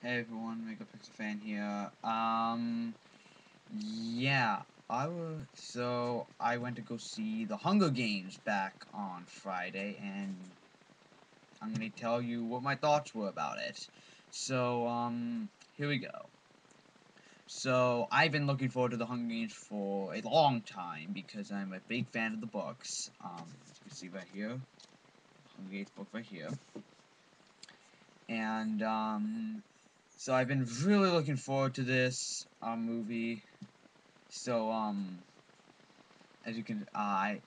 Hey everyone, MegaPixarfan here. Yeah, I went to go see the Hunger Games back on Friday, and I'm gonna tell you what my thoughts were about it. So, here we go. So, I've been looking forward to the Hunger Games for a long time because I'm a big fan of the books. As you can see right here, Hunger Games book right here. And, so I've been really looking forward to this, movie. So, as you can,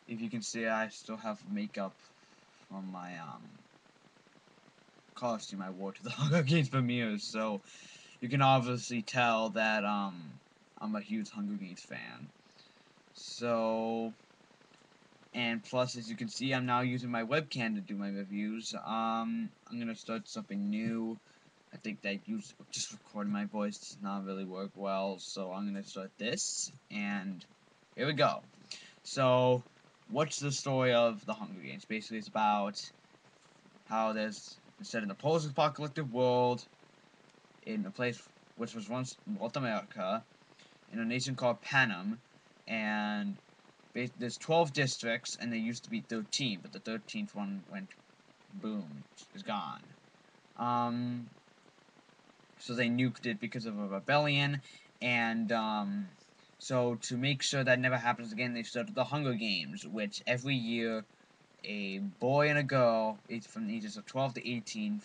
if you can see, I still have makeup from my, costume I wore to the Hunger Games premieres, so you can obviously tell that, I'm a huge Hunger Games fan. So, and plus, as you can see, I'm now using my webcam to do my reviews. I'm gonna start something new. I think that just recording my voice does not really work well, so I'm gonna start this, and here we go. So, what's the story of the Hunger Games? Basically, it's about how instead in a post-apocalyptic world, in a place which was once North America, in a nation called Panem, and there's 12 districts, and there used to be 13, but the 13th one went boom, is gone. Um, so they nuked it because of a rebellion, and so to make sure that never happens again, they started the Hunger Games, which every year a boy and a girl, from the ages of 12 to 18,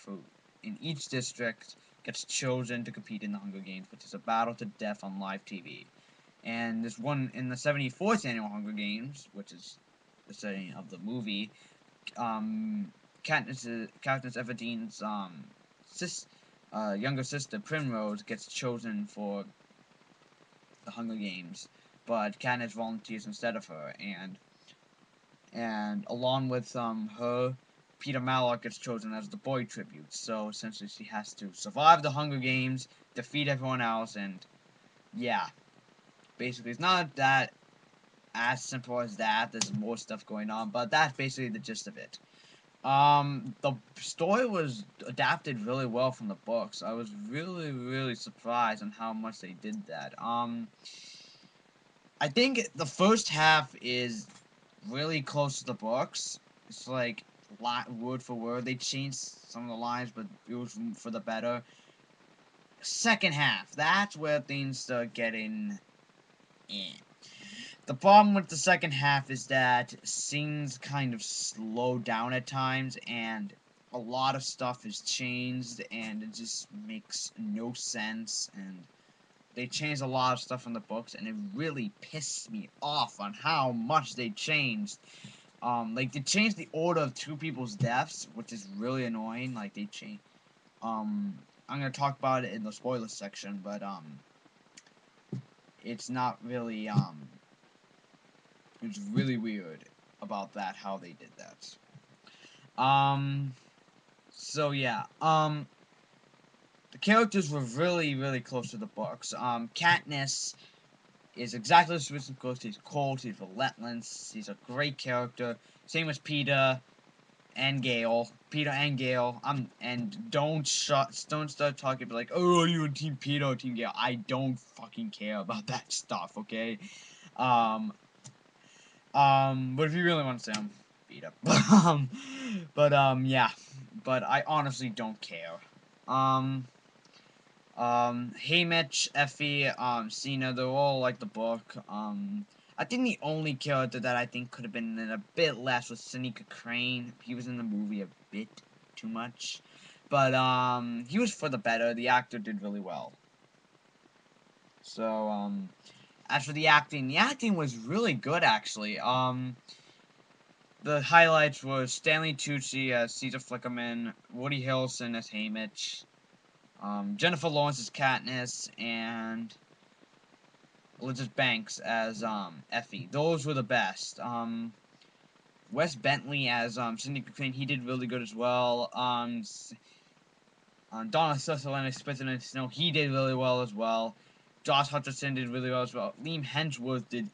in each district, gets chosen to compete in the Hunger Games, which is a battle to death on live TV. And this one in the 74th annual Hunger Games, which is the setting of the movie, um, Katniss Everdeen's younger sister Primrose gets chosen for the Hunger Games, but Katniss volunteers instead of her, and along with her, Peter Malloch gets chosen as the boy tribute. So essentially, she has to survive the Hunger Games, defeat everyone else, and yeah, basically, it's not that as simple as that. There's more stuff going on, but that's basically the gist of it. The story was adapted really well from the books. I was really, really surprised on how much they did that. I think the first half is really close to the books. It's like word for word. They changed some of the lines, but it was for the better. Second half, that's where things start getting in. The problem with the second half is that scenes kind of slow down at times, and a lot of stuff is changed, and it just makes no sense, and they changed a lot of stuff from the books, and it really pissed me off on how much they changed. Like, they changed the order of two people's deaths, which is really annoying. Like, they changed, I'm gonna talk about it in the spoilers section, but, it's not really, it's really weird about that, how they did that. Um, so yeah, the characters were really, really close to the books. Katniss is exactly as Switch Ghost. He's cold, he's relentless, he's a great character. Same as Peter and Gale. Peter and Gale. And don't start talking like, oh, are you a Team Peter or Team Gale? I don't fucking care about that stuff, okay? Um, but if you really want to say I'm beat up. Yeah. But I honestly don't care. Um, Haymitch, Effie, Cena, they're all like the book. I think the only character that I think could have been in a bit less was Seneca Crane. He was in the movie a bit too much. But, he was for the better. The actor did really well. So, as for the acting was really good, actually. The highlights were Stanley Tucci as Caesar Flickerman, Woody Harrelson as Haymitch, Jennifer Lawrence as Katniss, and Elizabeth Banks as Effie. Those were the best. Wes Bentley as Cindy McClain, he did really good as well. Donna Sutherland as President Snow, he did really well as well. Josh Hutcherson did really well as well. Liam Hemsworth did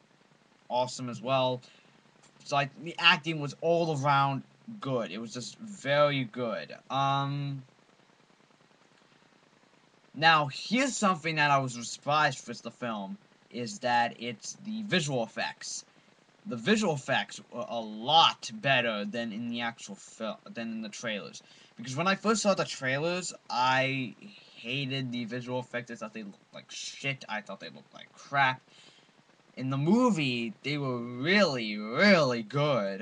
awesome as well. So like the acting was all around good. It was just very good. Now, here's something that I was surprised with the film, is that it's the visual effects. The visual effects were a lot better than in the actual film, than in the trailers. Because when I first saw the trailers, I hated the visual effects. I thought they looked like shit. I thought they looked like crap. In the movie, they were really, really good.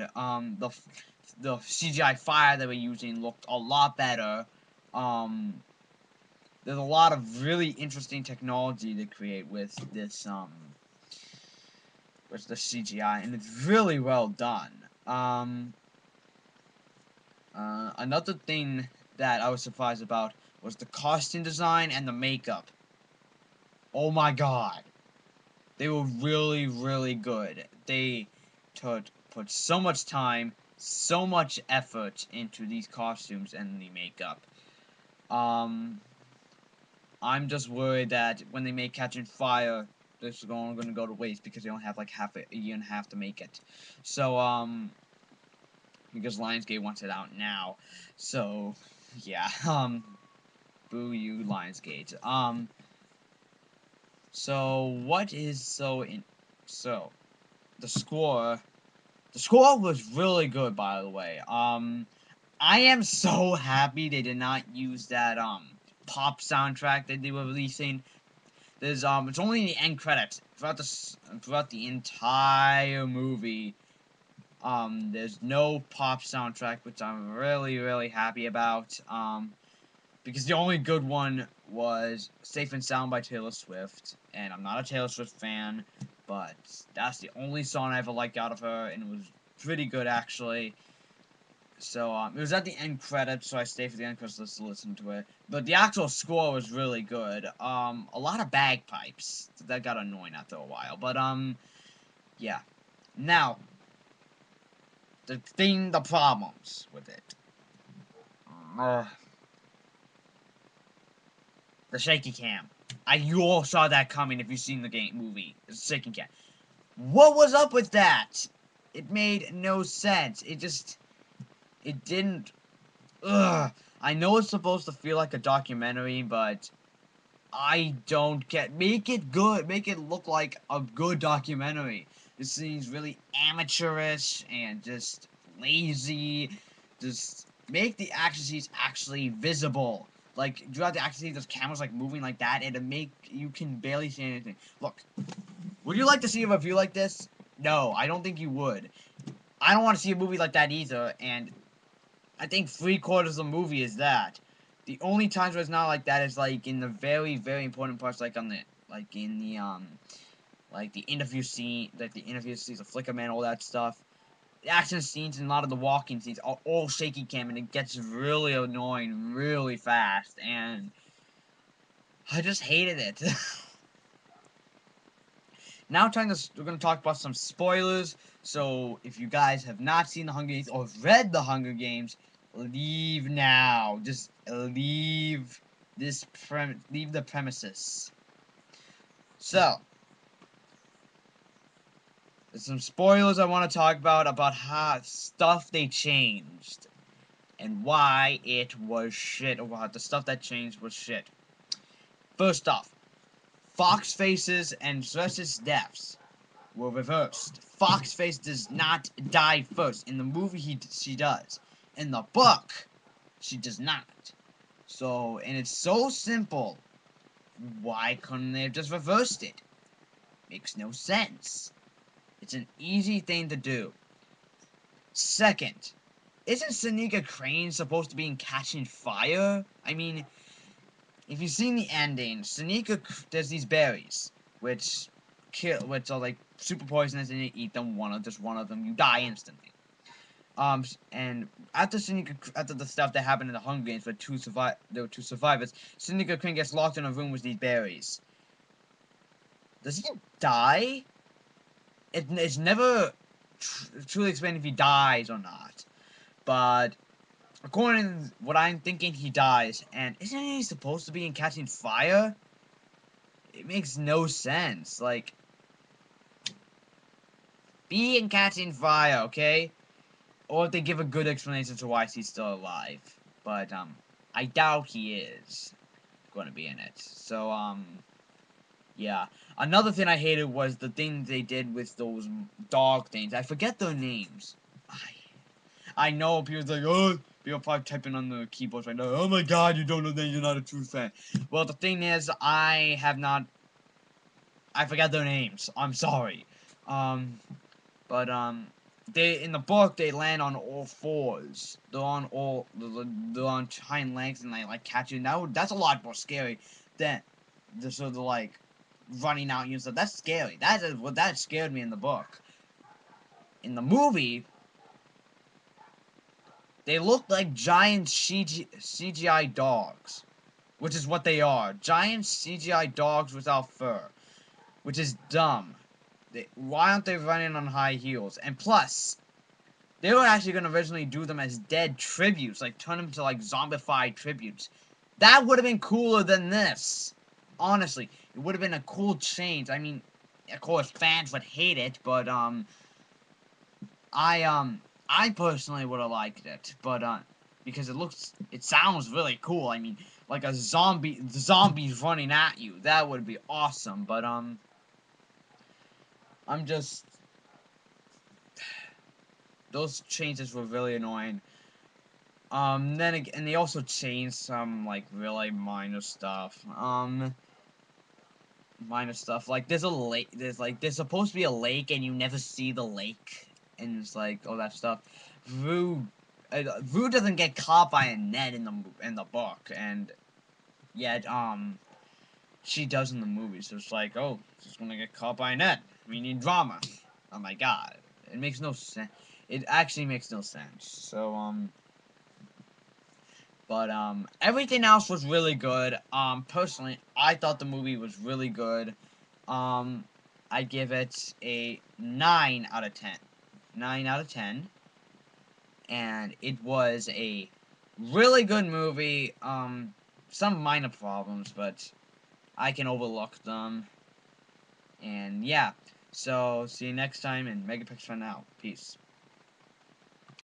The CGI fire they were using looked a lot better. There's a lot of really interesting technology to create with this, with the CGI, and it's really well done. Another thing that I was surprised about was the costume design and the makeup. Oh my god. They were really, really good. They put so much time, so much effort into these costumes and the makeup. Um, I'm just worried that when they make Catching Fire, this is only going to go to waste because they don't have like a year and a half to make it. So, because Lionsgate wants it out now. So, yeah, boo you, Lionsgate. So what is so the score? The score was really good, by the way. I am so happy they did not use that pop soundtrack that they were releasing. It's only in the end credits throughout the entire movie. There's no pop soundtrack, which I'm really, really happy about. Because the only good one was Safe and Sound by Taylor Swift, and I'm not a Taylor Swift fan, but that's the only song I ever liked out of her, and it was pretty good, actually. So, it was at the end credits, so I stayed for the end credits to listen to it. But the actual score was really good. A lot of bagpipes. That got annoying after a while, but, yeah. Now, the problems with it. Uh, the shaky cam. You all saw that coming if you've seen the movie. The shaky cam. What was up with that? It made no sense. It didn't. Ugh. I know it's supposed to feel like a documentary, but I don't get. Make it good. Make it look like a good documentary. This seems really amateurish and just lazy. Just make the action scenes actually visible. Like throughout the action scenes, there's cameras like moving like that, and to make you can barely see anything. Look, would you like to see a review like this? No, I don't think you would. I don't want to see a movie like that either, and I think 3/4 of the movie is that. The only times where it's not like that is like in the very, very important parts, like like the interview scene, the Flicker Man, all that stuff. The action scenes and a lot of the walking scenes are all shaky cam, and it gets really annoying really fast, and I just hated it. Now we're gonna talk about some spoilers. So if you guys have not seen the Hunger Games or read the Hunger Games, leave now. Just leave leave the premises. So there's some spoilers I want to talk about how stuff they changed and why it was shit, or what the stuff that changed was shit. First off, Fox Faces and Cersei's deaths were reversed. Foxface does not die first. In the movie, she does. In the book, she does not. So, and it's so simple. Why couldn't they have just reversed it? Makes no sense. It's an easy thing to do. Second, isn't Seneca Crane supposed to be in Catching Fire? I mean, if you've seen the ending, there's these berries, which which are like super poisonous, and you eat them, just one of them, you die instantly. And after the stuff that happened in the Hunger Games, there were two survivors. Seneca Crane gets locked in a room with these berries. Does he die? It's never truly explained if he dies or not. But according to what I'm thinking, he dies. And isn't he supposed to be in Catching Fire? It makes no sense. Like, be in Catching Fire, okay? Or if they give a good explanation to why he's still alive. But, I doubt he is. going to be in it. So, yeah. Another thing I hated was the thing they did with those dog things. I forget their names. I know people's like, oh, people probably typing on the keyboards right now. Oh my god, you don't know that you're not a true fan. Well, the thing is, I forgot their names. I'm sorry. But they in the book they land on all fours. They're on hind legs and they like catch you. That's a lot more scary than the sort of like running out and stuff. That's scary. That scared me in the book. In the movie, they look like giant CGI dogs, which is what they are. Giant CGI dogs without fur, which is dumb. Why aren't they running on high heels? And plus, they were actually going to originally do them as dead tributes, like turn them to like zombified tributes. That would have been cooler than this. Honestly, it would have been a cool change. I mean, of course, fans would hate it, but I personally would have liked it, but because it sounds really cool. I mean, like zombies running at you. That would be awesome. But I'm just those changes were really annoying. Then again, and they also changed some like really minor stuff. Minor stuff like there's a lake. There's supposed to be a lake, and you never see the lake, and it's like all that stuff. Rue, Rue doesn't get caught by a net in the book, and yet she does in the movie. So it's like, oh, she's gonna get caught by a net. We need drama. Oh my god, it makes no sense. It actually makes no sense. So but everything else was really good. Personally, I thought the movie was really good. I give it a 9 out of 10. 9 out of 10. And it was a really good movie. Some minor problems, but I can overlook them. And yeah. So, see you next time, and MegaPixarfan out. Peace.